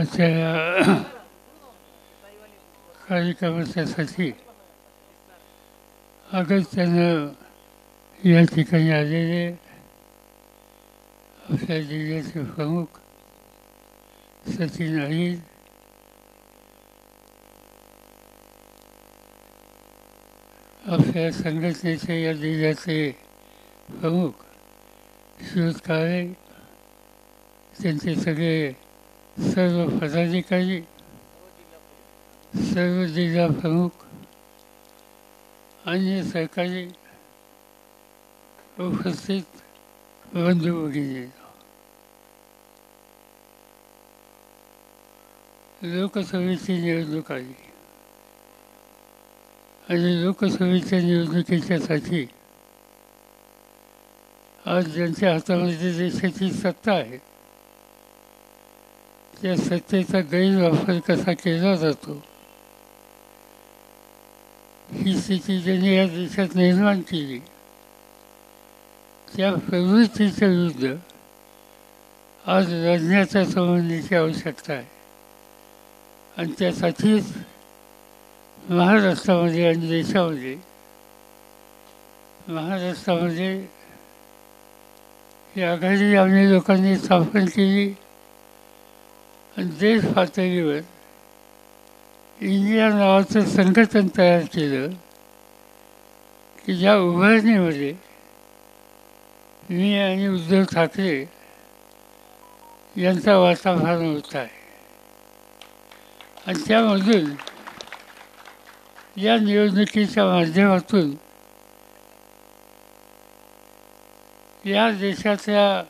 आजच्या या कार्यक्रमासाठी अगत्यानं या ठिकाणी आलेले आपल्या जिल्ह्याचे प्रमुख सचिन अहिर, आपल्या संघटनेचे या जिल्ह्याचे प्रमुख शिवत काळे, त्यांचे सगळे सर्व पदाधिकारी, सर्व जिल्हा प्रमुख, अन्य सरकारी उपस्थित बंधू भगिनी, लोकसभेची निवडणूक आली आणि लोकसभेच्या निवडणुकीच्यासाठी आज ज्यांच्या हातामध्ये देशाची सत्ता आहे त्या सत्तेचा गैरवापर कसा केला जातो ही स्थिती ज्यांनी या देशात निर्माण केली त्या प्रवृत्तीच्या विरुद्ध आज लढण्याच्या संबंधीची आवश्यकता आहे आणि त्यासाठीच महाराष्ट्रामध्ये आणि देशामध्ये महाराष्ट्रामध्ये ही आघाडी आम्ही लोकांनी स्थापन केली आणि देश पातळीवर इंडिया नावाचं संघटन तयार केलं की ज्या उभारणीमध्ये मी आणि उद्धव ठाकरे यांचा वाटा फार मोठा आहे आणि त्यामधून या निवडणुकीच्या माध्यमातून या देशातल्या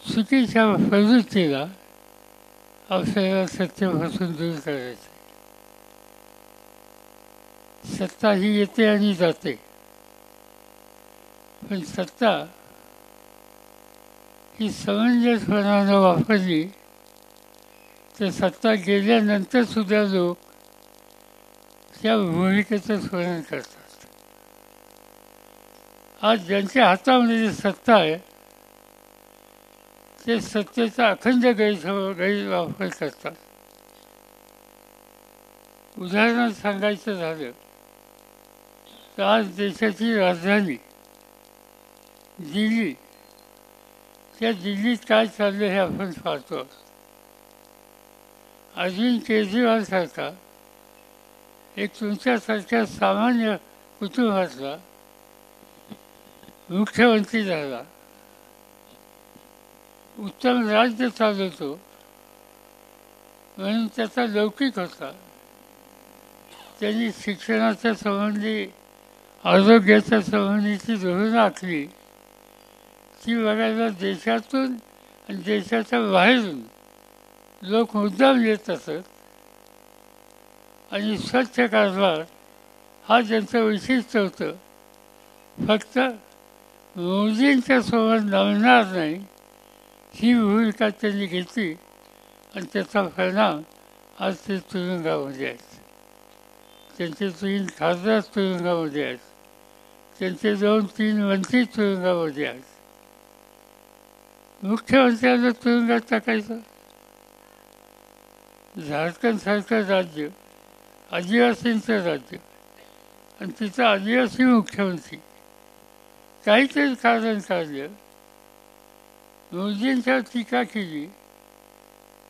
चुकीच्या प्रवृत्तीला आपल्याला सत्तेपासून दूर करायचं. सत्ता ही येते आणि जाते, पण सत्ता ही समंजसपणानं वापरली तर सत्ता गेल्यानंतर सुद्धा लोक त्या भूमिकेचं स्मरण करतात. आज ज्यांच्या हातामध्ये सत्ता आहे ते सत्तेचा अखंड गैरवापर करतात. उदाहरण सांगायचं झालं तर आज देशाची राजधानी दिल्ली, त्या दिल्लीत काय चाललं हे आपण पाहतो. अरविंद केजरीवालसारखा एक तुमच्यासारख्या सामान्य कुटुंबातला मुख्यमंत्री झाला, उत्तम राज्य चालवतो म्हणून त्याचा लौकिक होता. त्यांनी शिक्षणाच्या संबंधी, आरोग्याच्या संबंधीची धोरणं आखली ती बघायला देशातून आणि देशाच्या बाहेरून लोक मुद्दाम येत असत आणि स्वच्छ कारभार हा ज्यांचं वैशिष्ट्य होतं. फक्त मोदींच्या सोबत नमणार नाही ही भूमिका त्यांनी घेतली आणि त्याचा परिणाम आज ते तुरुंगामध्ये आहेत. त्यांचे 3 खासदार तुरुंगामध्ये आहेत, त्यांचे 2-3 मंत्री तुरुंगामध्ये आहेत. मुख्यमंत्र्यांना तुरुंगात टाकायचं. झारखंडसारखं राज्य, आदिवासींचं राज्य आणि तिचा आदिवासी मुख्यमंत्री काहीतरी कारण काढलं, मोदींच्यावर टीका केली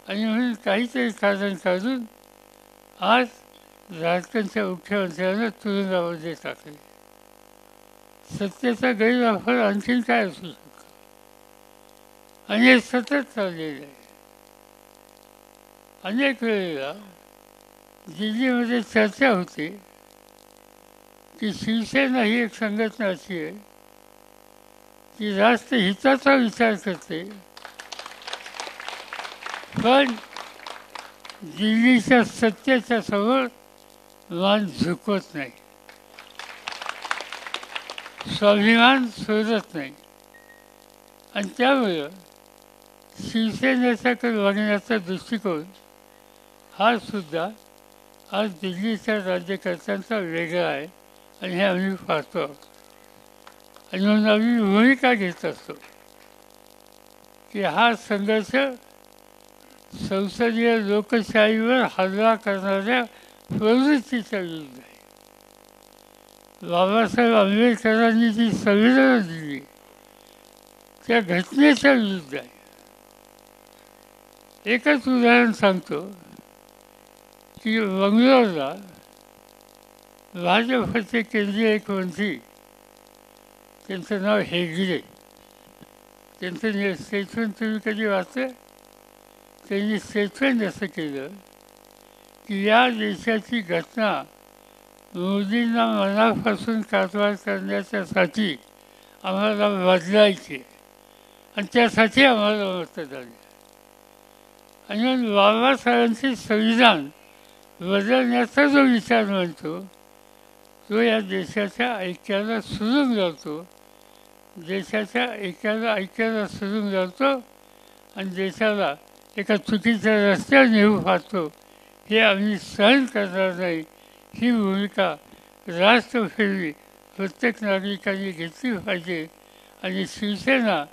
आणि म्हणून काहीतरी कारण काढून आज झारखंडच्या मुख्यमंत्र्यांना तुरुंगामध्ये टाकले. सत्तेचा गैरवापर आणखीन काय असू शकतो आणि हे सतत चाललेलं आहे. अनेक वेळेला दिल्लीमध्ये चर्चा होते की शिवसेना ही एक संघटना अशी आहे की राष्ट्रहिताचा विचार करते पण दिल्लीच्या सत्तेच्या समोर मान झुकवत नाही, स्वाभिमान सोडत नाही. आणि त्यामुळं शिवसेनेच्याकडे बघण्याचा दृष्टिकोन हा सुद्धा आज दिल्लीच्या राज्यकर्त्यांचा वेगळा आहे आणि हे आम्ही पाहतो आहोत. आणि म्हणून आम्ही भूमिका घेत असतो की हा संघर्ष संसदीय लोकशाहीवर हल्ला करणाऱ्या प्रवृत्तीचा विरुद्ध आहे. बाबासाहेब आंबेडकरांनी जी संविधान दिली त्या घटनेच्या विरुद्ध आहे. एकच उदाहरण सांगतो की बंगलोरला भाजपचे केंद्रीय एक मंत्री, त्यांचं नाव हेगडे, त्यांचं स्टेटमेंट तुम्ही कधी वाचलं? त्यांनी स्टेटमेंट असं केलं की या देशाची घटना मोदींना मनापासून कारभार करण्याच्यासाठी आम्हाला बदलायची आणि त्यासाठी आम्हाला मतदान. आणि बाबासाहेबांचे संविधान बदलण्याचा जो विचार म्हणतो तो या देशाच्या ऐक्याला सुरून जातो, देशाच्या ऐक्याला सुरून जातो आणि देशाला एका चुकीच्या रस्त्यावर नेऊ पाहतो. हे आम्ही सहन करणार नाही. ही भूमिका राष्ट्रप्रेमी प्रत्येक नागरिकांनी घेतली पाहिजे. आणि शिवसेना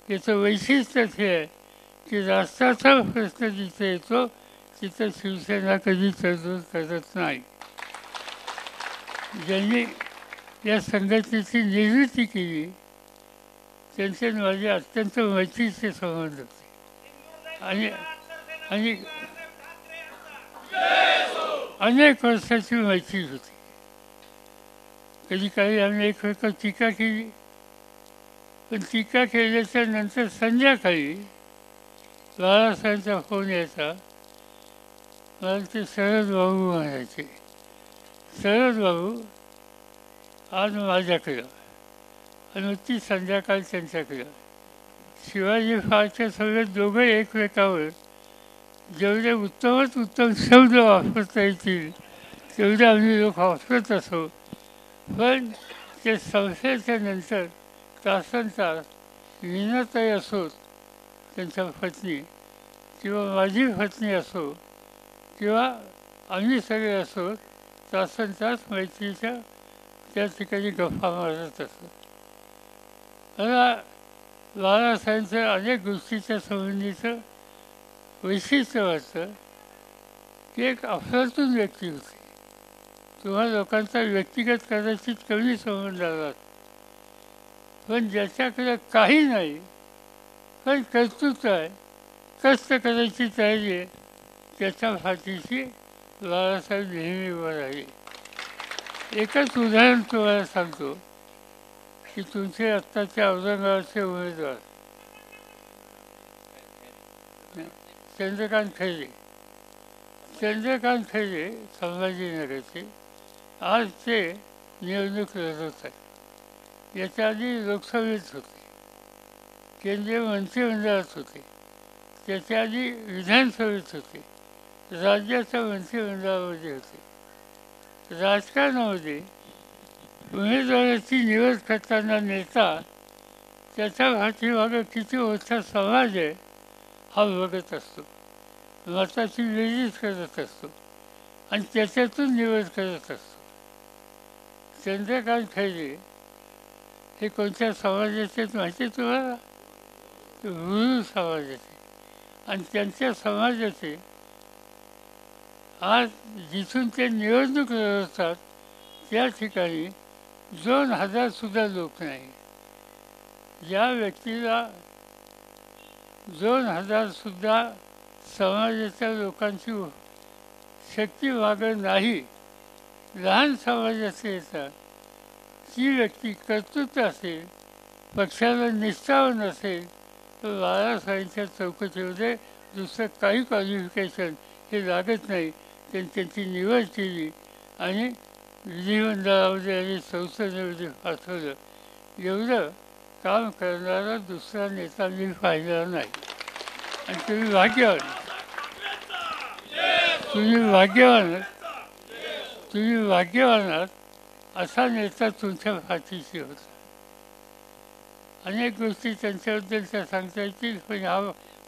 याचं वैशिष्ट्यच हे आहे की राष्ट्राचा प्रश्न जिथे येतो तिथं शिवसेना कधी तरतूद करत नाही. ज्यांनी या संघटनेची निर्मिती केली त्यांचे माझे अत्यंत मैत्रीचे संबंध होते आणि अनेक वर्षाची मैत्री होती. कधी काही आम्ही एकमेकांवर टीका केली, पण टीका केल्याच्या नंतर संध्याकाळी बाळासाहेबांचा फोन यायचा. मला ते शरद बाबू म्हणायचे, शरद बाबू आज माझ्याकडं, आणि मग ती संध्याकाळ त्यांच्याकडं. शिवाजी फारच्या सगळे दोघं एकमेकावर जेवढे उत्तमात उत्तम शब्द वापरता येतील तेवढे आम्ही लोक वापरत असो. पण ते संस्थेच्या नंतर तासनतास मीनाताई असोत त्यांच्या पत्नी किंवा माझी पत्नी असो किंवा आम्ही सगळे असो, तासनतास मैत्रीच्या त्या ठिकाणी गप्पा मारत असतो. मला बाळासाहेबांच्या अनेक गोष्टीच्या संबंधीचं वैशिष्ट्य वाटतं की एक अफलातून व्यक्ती होती. तुम्हा लोकांचा व्यक्तिगत कदाचित कमी संबंध आला, पण ज्याच्याकडे काही नाही पण कर्तृत्व आहे, कष्ट करायची तयारी आहे, त्याच्या पाठीशी बाळासाहेब नेहमी उभा राहिले. एकच उदाहरण तुम्हाला सांगतो की तुमचे आत्ताचे औरंगाबादचे उमेदवार चंद्रकांत खैरे संभाजीनगरचे आज ते निवडणूक लढवत आहेत. याच्या आधी लोकसभेत होते, केंद्रीय मंत्रिमंडळात होते, त्याच्या आधी विधानसभेत होते, राज्याच्या मंत्रिमंडळामध्ये होते. राजकारणामध्ये उमेदवाराची निवड करताना नेता त्याच्या पाठीमागं किती मोठा समाज आहे हा बघत असतो, मताची बेरीज करत असतो आणि त्याच्यातून निवड करत असतो. चंद्रकांत खैरे हे कोणत्या समाजाचे माहिती आहे तुम्हाला? गुरु समाजाचे. आणि त्यांच्या समाजाचे आज जिथून ते निवडणूक लढवतात त्या ठिकाणी 2000 सुद्धा लोक नाही. ज्या व्यक्तीला 2000 सुद्धा समाजाच्या लोकांची शक्ती मागं नाही, लहान समाजाचे येतात, ती व्यक्ती कर्तृत्व असेल, पक्षाला निष्ठावान असेल तर बाळासाहेबांच्या चौकटीमध्ये दुसरं काही क्वालिफिकेशन हे लागत नाही. त्यांची निवड केली आणि विधिमंडळामध्ये आणि संसदेमध्ये पाठवलं. एवढं काम करणारा दुसरा नेता मी पाहिला नाही. आणि तुम्ही भाग्यवान, तुम्ही भाग्यवान आहात असा नेता तुमच्या पाठीशी होता. अनेक गोष्टी त्यांच्याबद्दल त्या सांगता येतील, पण हा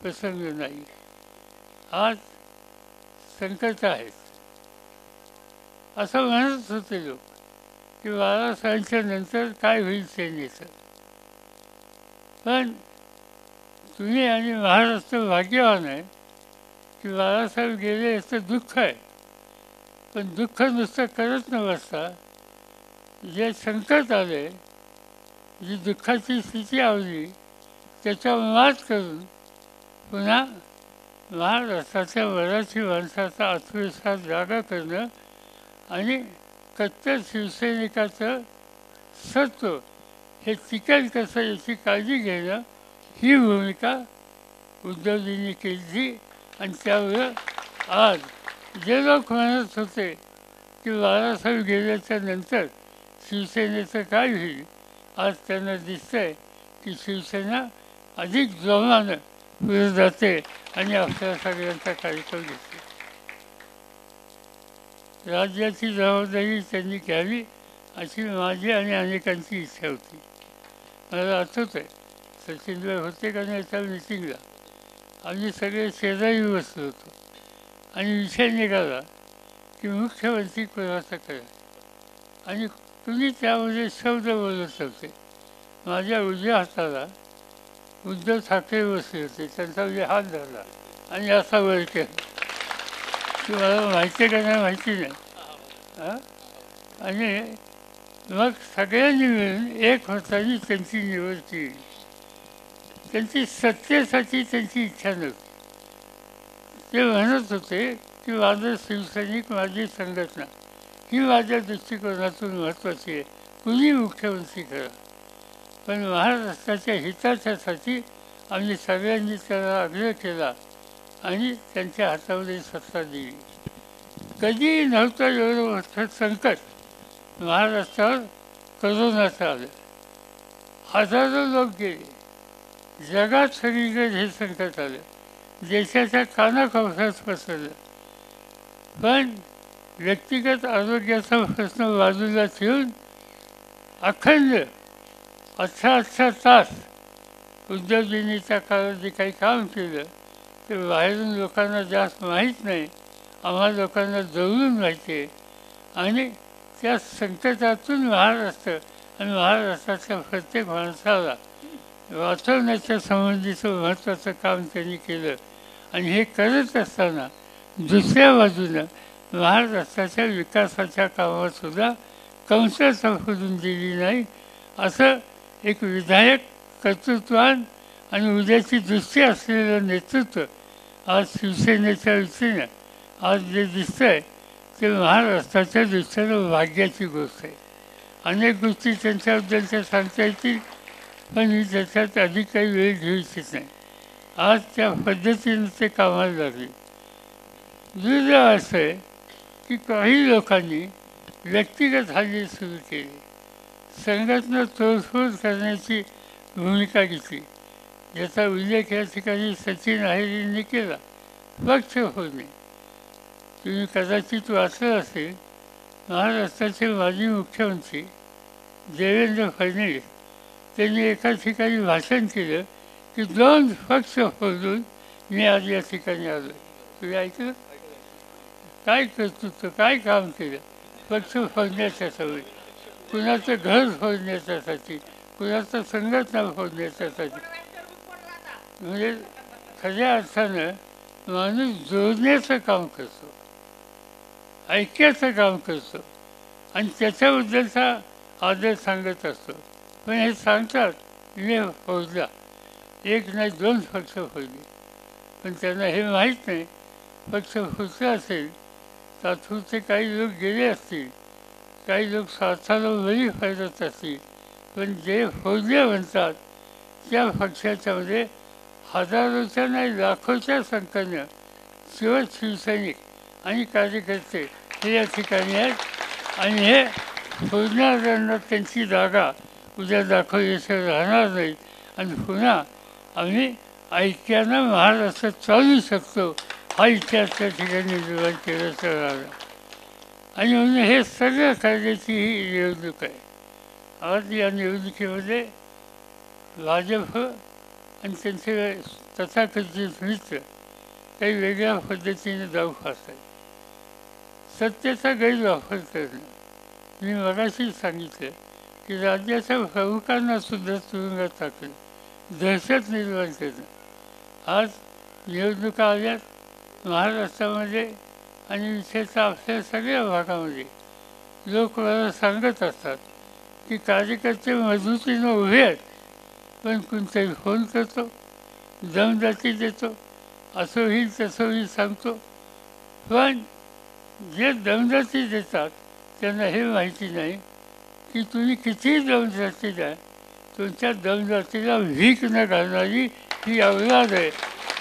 प्रसंग नाही. आज संकट आहेत असं म्हणत होते लोक की बाळासाहेबांच्या नंतर काय होईल सेनेचं. पण तुम्ही आणि महाराष्ट्र भाग्यवान आहे की बाळासाहेब गेले याचं दुःख आहे, पण दुःख नुसतं करत न बसता जे संकट आले, जी दुःखाची स्थिती आवली, त्याच्यावर मात करून पुन्हा महाराष्ट्राच्या मराठी माणसाचा आत्मविश्वास जागा करणं आणि कट्टर शिवसैनिकाचं सत्व हे टिकेल कसं याची काळजी घेणं, ही भूमिका उद्धवजींनी केली. आणि त्यामुळं आज जे लोक म्हणत होते की बाळासाहेब गेल्याच्या नंतर शिवसेनेचं काय होईल, आज त्यांना दिसतंय की शिवसेना अधिक जोमानं पुढे जाते आणि आपल्या सगळ्यांचा कार्यक्रम घेते. राज्याची जबाबदारी त्यांनी घ्यावी अशी माझी आणि अनेकांची इच्छा होती. मला आठवत आहे सचिनभाई होते का नाही त्या मिटिंगला आम्ही सगळे शेजारी बसलो होतो आणि विषय निघाला की मुख्यमंत्री कोणाचा करा, आणि तुम्ही त्यामध्ये शब्द बोलत होते. माझ्या उजव्या हाताला उद्धव ठाकरे बसले होते, त्यांचा म्हणजे हात धरला आणि असा वर केला की मला माहिती का नाही माहिती नाही. आणि मग सगळ्यांनी मिळून एक होतानी त्यांची निवड केली. त्यांची सत्तेसाठी त्यांची इच्छा नव्हती. ते म्हणत होते की माझं शिवसैनिक, माझी संघटना ही माझ्या दृष्टिकोनातून महत्त्वाची आहे, कुणी मुख्यमंत्री करा, पण महाराष्ट्राच्या हिताच्यासाठी आम्ही सगळ्यांनी त्याला आग्रह केला आणि त्यांच्या हातामध्ये सत्ता दिली. कधीही नव्हतं एवढं मोठं संकट महाराष्ट्रावर करोनाचं आलं. हजारो लोक गेले, जगात सगळीकडे हे संकट आलं, देशाच्या कानाकोपऱ्यात पसरलं. पण व्यक्तिगत आरोग्याचा प्रश्न बाजूला ठेवून अखंड 18 तास उद्धवजींनी त्या काळात जे काही काम केलं ते बाहेरून लोकांना जास्त माहीत नाही, आम्हाला लोकांना जवळून माहिती आहे. आणि त्या संकटातून महाराष्ट्र आणि महाराष्ट्राच्या प्रत्येक माणसाला वाचवण्याच्या संबंधीचं महत्त्वाचं काम त्यांनी केलं. आणि हे करत असताना दुसऱ्या बाजूनं महाराष्ट्राच्या विकासाच्या कामातसुद्धा कंसाचा फुलून दिली नाही. असं एक विधायक, कर्तृत्वान आणि उद्याची दृष्टी असलेलं नेतृत्व आज शिवसेनेच्या वतीनं आज जे दिसतं आहे ते महाराष्ट्राच्या दृष्टीनं भाग्याची गोष्ट आहे. अनेक गोष्टी त्यांच्याबद्दलच्या सांगता येतील, पण मी त्याच्यात अधिक काही वेळ घेऊ इच्छित नाही. आज त्या पद्धतीनं ते कामाला लागले. दुर्दैव असं आहे की काही लोकांनी व्यक्तिगत हल्ले सुरू केले, संघटना तोडफोड करण्याची भूमिका घेतली, याचा उल्लेख या ठिकाणी सचिन आहेरींनी केला. पक्ष फोडणे तुम्ही कदाचित वाचलं असेल. महाराष्ट्राचे माजी मुख्यमंत्री देवेंद्र फडणवीस त्यांनी एका ठिकाणी भाषण केलं की 2 पक्ष फोडून मी आज या ठिकाणी आलो. तुम्ही ऐकलं? काय कर्तृत्व, काय काम केलं पक्ष फोडण्याच्या सवयी, कुणाचं घर फोडण्याच्यासाठी, कुणाचं संघटना फोडण्याच्यासाठी. म्हणजे खऱ्या अर्थानं माणूस जोडण्याचं काम करतो, ऐक्याचं काम करतो आणि त्याच्याबद्दलचा आदर सांगत असतो. पण हे सांगतात मी फोडला, एक नाही 2 पक्ष फोडले, पण त्यांना हे माहीत नाही पक्ष फुटला असेल, तात्पुरते काही लोक गेले असतील, काही लोक स्वार्थाला बळी पडत असतील, पण जे फोडले म्हणतात त्या पक्षाच्यामध्ये हजारोच्या नाही लाखोच्या संख्येनं शिवसैनिक आणि कार्यकर्ते हे या ठिकाणी आहेत. आणि हे फोडणाऱ्यांना त्यांची जागा उद्या दाखवल्याशिवाय राहणार नाही. आणि पुन्हा आम्ही ऐक्यानं महाराष्ट्रात चालू शकतो हा इतिहास त्या ठिकाणी निर्माण केल्याचं राहिला. आणि म्हणून हे सगळं करण्याची ही निवडणूक आहे. आज या निवडणुकीमध्ये भाजप आणि त्यांचे तथाकथित मित्र काही वेगळ्या पद्धतीने जाऊ पाहतात. सत्तेचा गैरवापर करणं. मी मगाशी सांगितलं की राज्याच्या प्रमुखांना सुद्धा तुरुंगात टाकलं, दहशत निर्माण करणं. आज निवडणुका आल्यात, महाराष्ट्रामध्ये आणि विशेषतः आपल्या सगळ्या भागामध्ये लोक मला सांगत असतात की कार्यकर्ते मजबूतीनं उभे आहेत, पण कोणताही फोन करतो, दमदाटी देतो, असं होईल तसं होईल सांगतो. पण जे दमदाटी देतात त्यांना हे माहिती नाही की तुम्ही कितीही दमदाटी द्या, तुमच्या दमदाटीला भीक न घालणारी ही अवलाद आहे.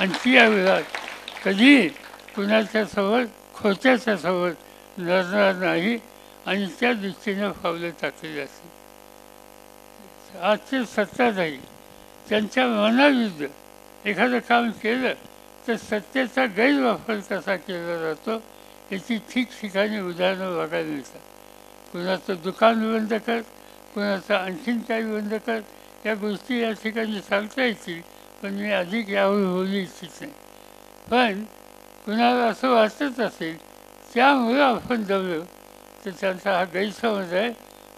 आणि ती अवलाद कधी कुणाच्यासोबत खोट्याच्यासोबत लढणार नाही आणि त्या दृष्टीनं पावलं टाकली असतील. आजचे सत्ताधारी त्यांच्या मनाविरुद्ध एखादं काम केलं तर सत्तेचा गैरवापर कसा केला जातो याची ठिकठिकाणी उदाहरणं बघायला मिळतात. कुणाचं दुकान बंद कर, कुणाचं आणखीन काही बंद कर, या गोष्टी या ठिकाणी सांगता येतील, पण मी अधिक यावर बोलू इच्छित नाही. पण कुणाला असं वाटत असेल त्यामुळं आपण दबलो तर त्यांचा हा गैरसमज आहे.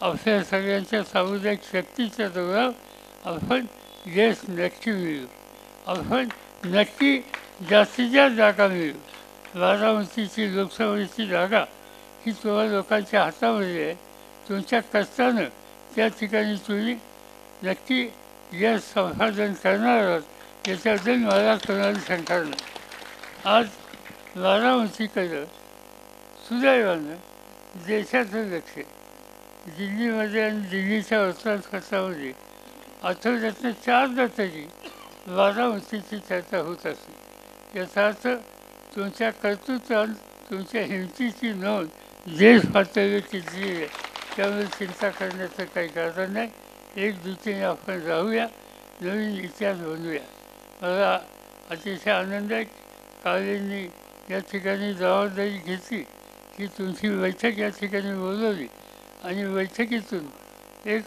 आपल्या सगळ्यांच्या सामुदायिक शक्तीच्या जोरावर आपण यश नक्की मिळू, आपण नक्की जास्तीत जास्त जागा मिळू. बारामतीची लोकसभेची जागा ही तुम्हा लोकांच्या हातामध्ये आहे. तुमच्या कष्टानं त्या ठिकाणी तुम्ही नक्की यश संपादन करणार आहात याच्याबद्दल मला कोणाला शंका नाही. आज बारामतीकडं सुदैवानं देशाचं लक्ष दिल्लीमध्ये आणि दिल्लीच्या वृत्तपत्रामध्ये आठवड्यातनं 4दा तरी बारामतीची चर्चा होत असते. याचा अर्थ तुमच्या कर्तृत्वात तुमच्या हिमतीची नोंद देश पातळीवर केली आहे. त्यामुळे चिंता करण्याचं काही कारण नाही. एकजुटीने आपण राहूया, नवीन इतिहास बनवूया. मला अतिशय आनंद आहे काळेंनी या ठिकाणी जबाबदारी घेतली की तुमची बैठक या ठिकाणी बोलवली आणि बैठकीतून एक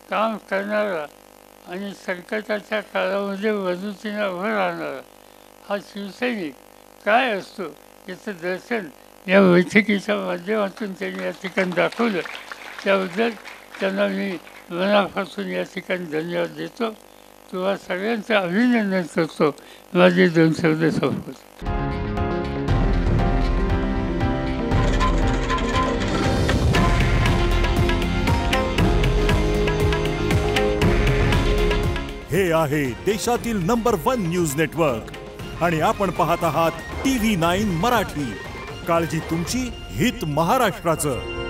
काम करणारा आणि संकटाच्या काळामध्ये मजबूतीने उभं राहणारा हा शिवसैनिक काय असतो याचं दर्शन या बैठकीच्या माध्यमातून त्यांनी या ठिकाणी दाखवलं. त्याबद्दल त्यांना मी मनापासून या ठिकाणी धन्यवाद देतो. तुम्हा सगळ्यांचं अभिनंदन करतो. माझे 2 शब्द संपवतो. हे आहे देशातील नंबर 1 न्यूज नेटवर्क आणि आपण पाहत आहात TV9 मराठी. काळजी तुमची, हित महाराष्ट्राचं.